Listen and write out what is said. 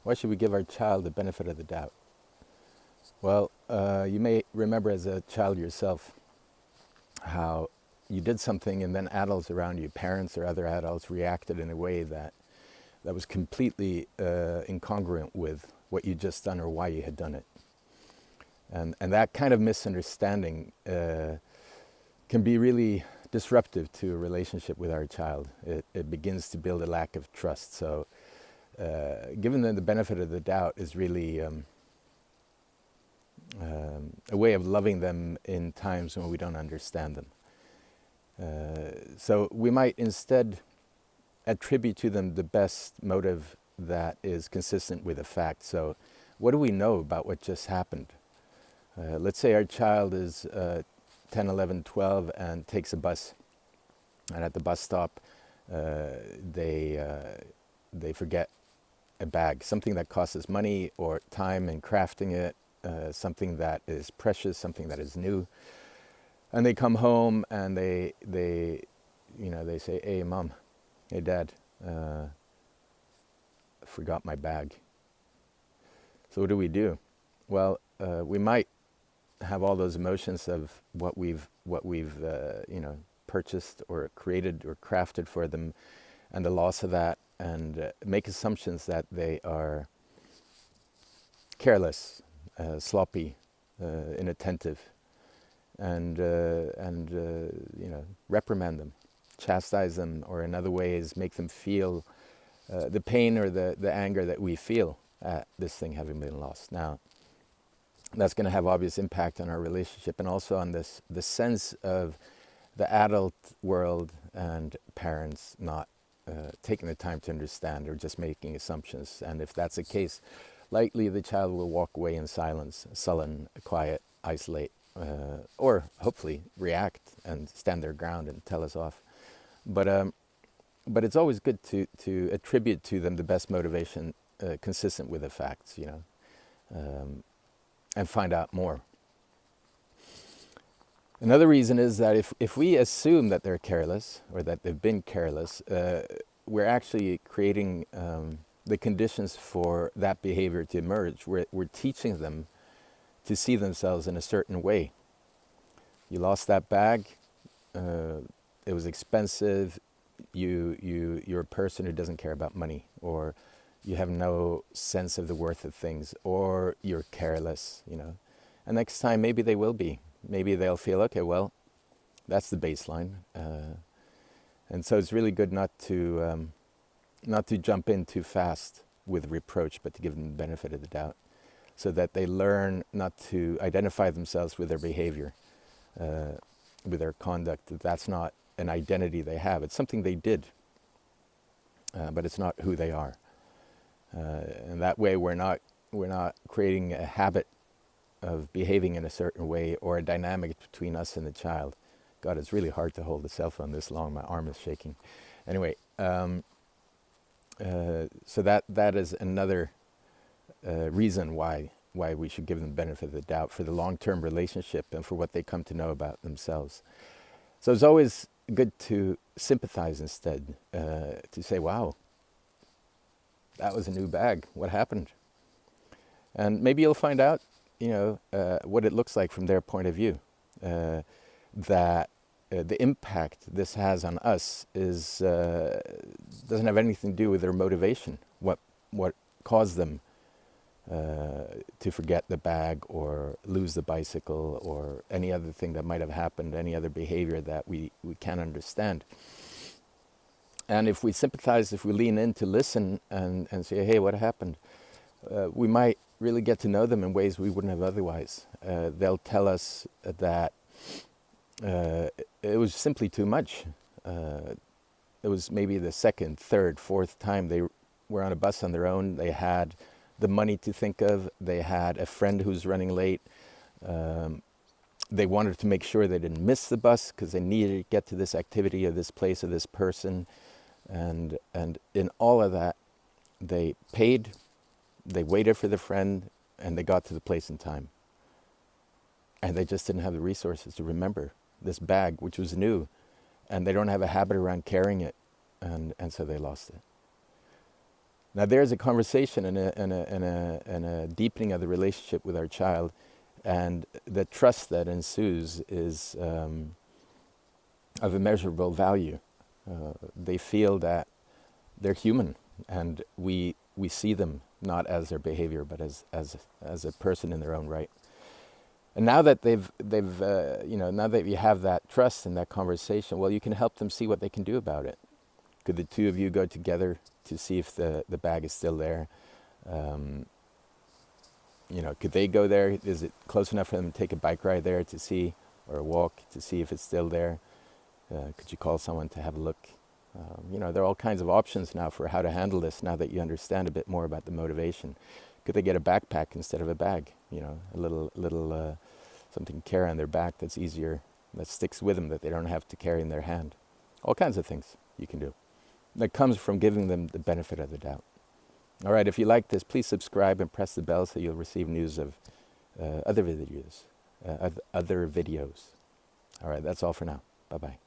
Why should we give our child the benefit of the doubt? Well, you may remember as a child yourself how you did something and then adults around you, parents or other adults, reacted in a way that was completely incongruent with what you'd just done or why you had done it. And that kind of misunderstanding can be really disruptive to a relationship with our child. It begins to build a lack of trust. So giving them the benefit of the doubt is really a way of loving them in times when we don't understand them. So we might instead attribute to them the best motive that is consistent with the fact. So what do we know about what just happened? Let's say our child is 10, 11, 12 and takes a bus. And at the bus stop, they forget a bag, something that costs us money or time in crafting it, something that is precious, something that is new. And they come home and they say, "Hey, Mom, hey, Dad, forgot my bag." So what do? Well, we might have all those emotions of what we've purchased or created or crafted for them, and the loss of that, and make assumptions that they are careless, sloppy, inattentive, and reprimand them, chastise them, or in other ways make them feel the pain or the anger that we feel at this thing having been lost. Now, that's going to have obvious impact on our relationship and also on the sense of the adult world and parents not taking the time to understand or just making assumptions. And if that's the case, likely the child will walk away in silence, sullen, quiet, isolate, or hopefully react and stand their ground and tell us off. But it's always good to attribute to them the best motivation consistent with the facts, and find out more. Another reason is that if we assume that they're careless or that they've been careless, we're actually creating the conditions for that behavior to emerge. We're teaching them to see themselves in a certain way. You lost that bag, it was expensive, you're a person who doesn't care about money, or you have no sense of the worth of things, or you're careless, And next time, maybe they will be. Maybe they'll feel, okay, well, that's the baseline. And so it's really good not to jump in too fast with reproach, but to give them the benefit of the doubt, so that they learn not to identify themselves with their behavior, with their conduct. That's not an identity they have. It's something they did, but it's not who they are. And that way we're not creating a habit of behaving in a certain way or a dynamic between us and the child. God, it's really hard to hold the cell phone this long. My arm is shaking. Anyway, so that is another reason why we should give them the benefit of the doubt for the long-term relationship and for what they come to know about themselves. So it's always good to sympathize instead, to say, wow, that was a new bag. What happened? And maybe you'll find out, what it looks like from their point of view. That the impact this has on us doesn't have anything to do with their motivation. What caused them to forget the bag or lose the bicycle or any other thing that might have happened, any other behavior that we can't understand. And if we sympathize, if we lean in to listen and say, hey, what happened? We might really get to know them in ways we wouldn't have otherwise. They'll tell us that it was simply too much. It was maybe the second, third, fourth time they were on a bus on their own. They had the money to think of. They had a friend who's running late. They wanted to make sure they didn't miss the bus because they needed to get to this activity or this place or this person. And in all of that, they paid, they waited for the friend, and they got to the place in time. And they just didn't have the resources to remember this bag, which was new, and they don't have a habit around carrying it, and so they lost it. Now there's a conversation and a deepening of the relationship with our child, and the trust that ensues is of immeasurable value. They feel that they're human, and we see them not as their behavior, but as a person in their own right. And now that now that you have that trust and that conversation, well, you can help them see what they can do about it. Could the two of you go together to see if the bag is still there? Could they go there? Is it close enough for them to take a bike ride there to see, or a walk to see if it's still there? Could you call someone to have a look? There are all kinds of options now for how to handle this now that you understand a bit more about the motivation. Could they get a backpack instead of a bag? A little something to carry on their back that's easier, that sticks with them, that they don't have to carry in their hand. All kinds of things you can do. That comes from giving them the benefit of the doubt. All right, if you like this, please subscribe and press the bell so you'll receive news of other videos. All right, that's all for now. Bye-bye.